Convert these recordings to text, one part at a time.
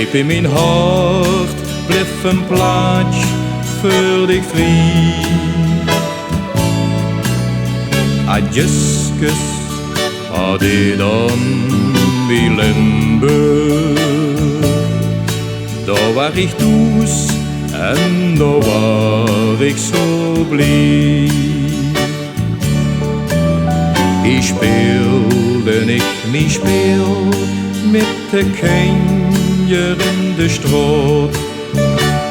Diep in mijn hart bleef een plaats voor dich vrij. Adjeskus had ik dan bij Limburg. Daar war ik thuis en daar war ik zo blij. Ich speelde nicht mein Spiel mit de Kinder in de Straat.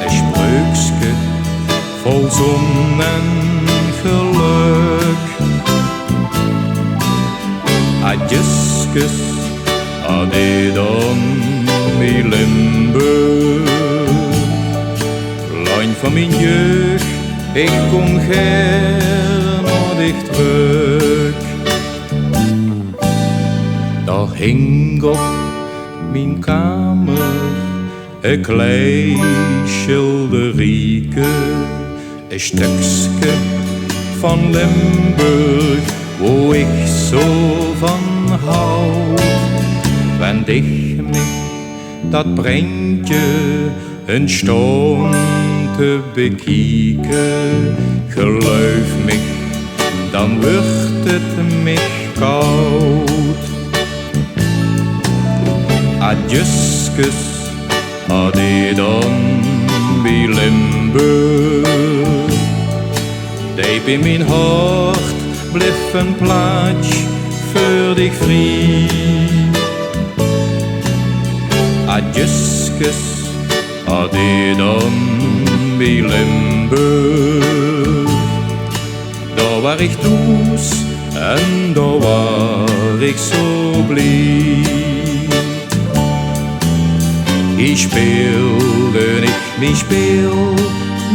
Ein Sprüchske voll Sonnengeluk. Adjeskus ade dan bij Limburg. Lang van mijn jeugd, ik kom gern naar dich terug. Daar hing op mijn kamer een klein schilderieke, een stukje van Limburg, wo ik zo van houd. Wenn dich mich dat prentje een stond te bekieken, geloof mich, dan wordt het mich koud. Adjeskus had ik dan bij Limburg. Diep in mijn hart bleef een plaats voor dich vrij. Adjeskus had ik dan bij Limburg. Daar war ich thuis en daar war ik zo blij. Ich speelde nicht mein Spiel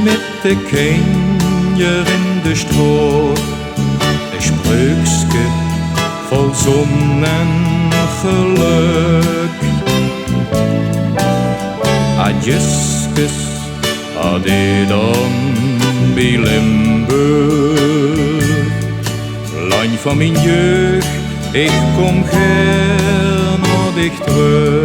mit de Kinder in de Straat. Ein Sprüchske voll Sonnengeluk. Adjeskus had ik dan bij Limburg. Lang van mijn jeugd, ik kom gern naar dich terug.